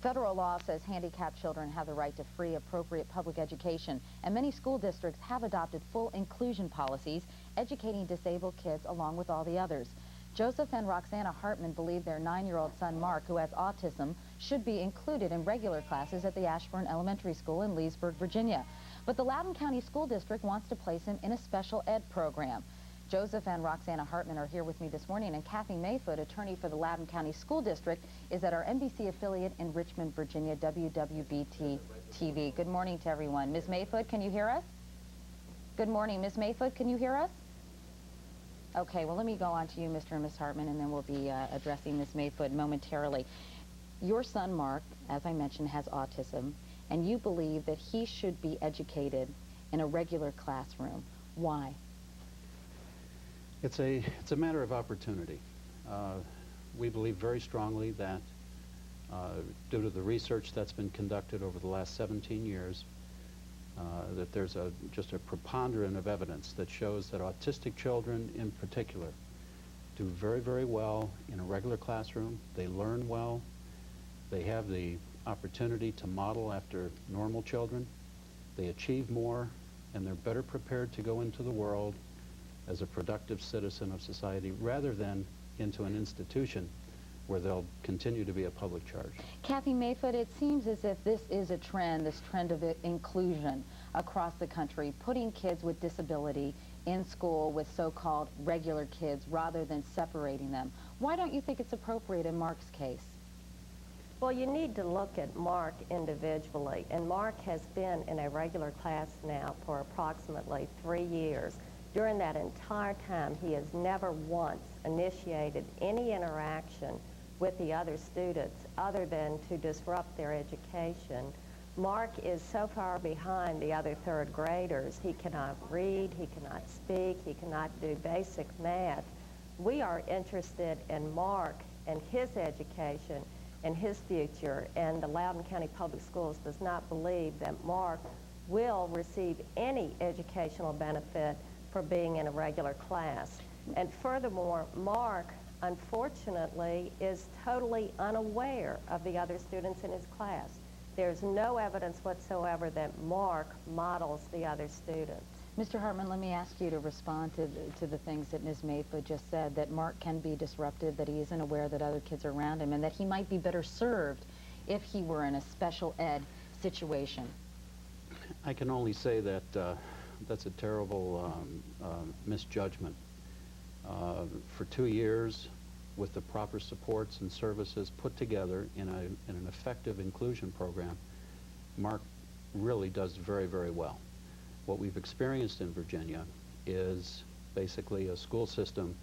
Federal law says handicapped children have the right to free, appropriate public education, and many school districts have adopted full inclusion policies, educating disabled kids along with all the others. Joseph and Roxana Hartmann believe their 9-year-old son, Mark, who has autism, should be included in regular classes at the Ashburn Elementary School in Leesburg, Virginia. But the Loudoun County School District wants to place him in a special ed program. Joseph and Roxana Hartmann are here with me this morning, and Kathy Mayfoot, attorney for the Loudoun County School District, is at our NBC affiliate in Richmond, Virginia, WWBT-TV. Good morning to everyone. Ms. Mayfoot, can you hear us? Good morning. Ms. Mayfoot, can you hear us? Okay, well, let me go on to you, Mr. and Ms. Hartmann, and then we'll be addressing Ms. Mayfoot momentarily. Your son, Mark, as I mentioned, has autism, and you believe that he should be educated in a regular classroom. Why? It's a matter of opportunity. We believe very strongly that due to the research that's been conducted over the last 17 years, that there's just a preponderance of evidence that shows that autistic children in particular do very, very well in a regular classroom. They learn well. They have the opportunity to model after normal children. They achieve more, and they're better prepared to go into the world as a productive citizen of society rather than into an institution where they'll continue to be a public charge. Kathy Mayfoot, it seems as if this is a trend, this trend of inclusion across the country, putting kids with disability in school with so-called regular kids rather than separating them. Why don't you think it's appropriate in Mark's case? Well, you need to look at Mark individually, and Mark has been in a regular class now for approximately 3 years. During that entire time, he has never once initiated any interaction with the other students other than to disrupt their education. Mark is so far behind the other third graders. He cannot read, he cannot speak, he cannot do basic math. We are interested in Mark and his education and his future, and the Loudoun County Public Schools does not believe that Mark will receive any educational benefit for being in a regular class. And furthermore, Mark, unfortunately, is totally unaware of the other students in his class. There's no evidence whatsoever that Mark models the other students. Mr. Hartmann, let me ask you to respond to the things that Ms. Mayfoot just said, that Mark can be disruptive, that he isn't aware that other kids are around him, and that he might be better served if he were in a special ed situation. I can only say that that's a terrible misjudgment. For 2 years, with the proper supports and services put together in an effective inclusion program, Mark really does very, very well. What we've experienced in Virginia is basically a school system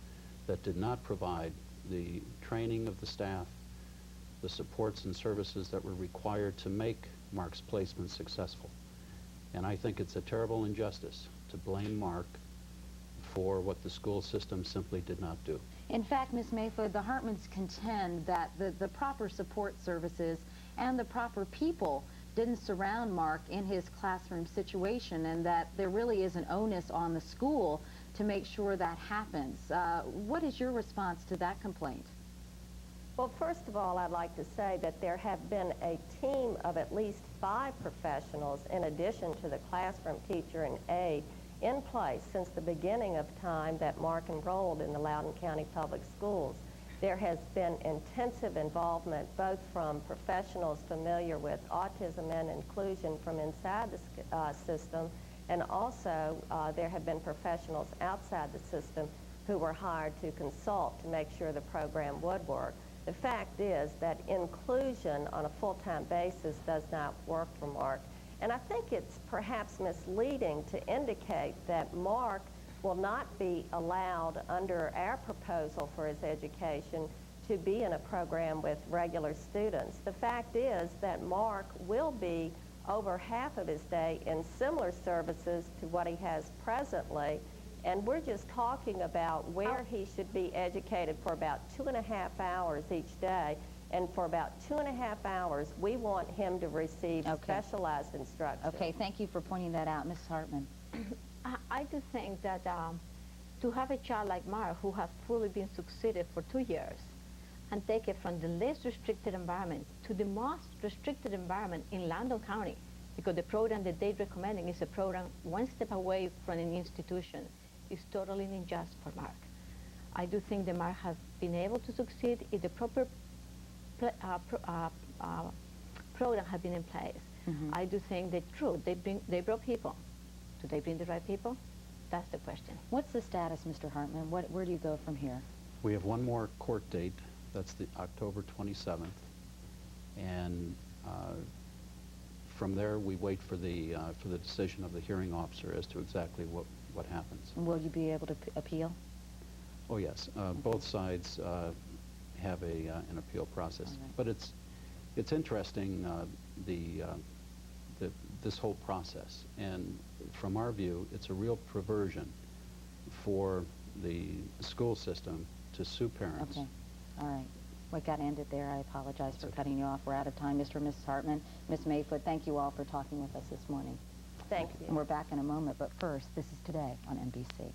that did not provide the training of the staff, the supports and services that were required to make Mark's placement successful. And I think it's a terrible injustice to blame Mark for what the school system simply did not do. In fact, Ms. Mayfoot, the Hartmanns contend that the proper support services and the proper people didn't surround Mark in his classroom situation, and that there really is an onus on the school to make sure that happens. What is your response to that complaint? Well, first of all, I'd like to say that there have been a team of at least 5 professionals in addition to the classroom teacher and aide in place since the beginning of time that Mark enrolled in the Loudoun County Public Schools. There has been intensive involvement both from professionals familiar with autism and inclusion from inside the system, and also there have been professionals outside the system who were hired to consult to make sure the program would work. The fact is that inclusion on a full-time basis does not work for Mark. And I think it's perhaps misleading to indicate that Mark will not be allowed under our proposal for his education to be in a program with regular students. The fact is that Mark will be over half of his day in similar services to what he has presently, and we're just talking about where he should be educated for about 2.5 hours each day. And for about 2.5 hours, we want him to receive specialized instruction. Okay, thank you for pointing that out. Ms. Hartmann. I do think that to have a child like Mark who has fully been succeeded for 2 years, and take it from the least restricted environment to the most restricted environment in Loudoun County, because the program that they're recommending is a program one step away from an institution, is totally unjust for Mark. I do think that Mark has been able to succeed if the proper program has been in place. I do think that true, they brought people. Do they bring the right people? That's the question. What's the status, Mr. Hartman? Where do you go from here? We have one more court date. That's the October 27th. And from there, we wait for the decision of the hearing officer as to exactly what happens. And will you be able to appeal? Oh, yes. Both sides have an appeal process. All right. But it's interesting, this whole process. And from our view, it's a real perversion for the school system to sue parents. Okay. All right. We got to end it there. I apologize for okay. cutting you off. We're out of time. Mr. and Mrs. Hartman, Ms. Mayfoot, thank you all for talking with us this morning. Thank you. And we're back in a moment, but first, this is Today on NBC.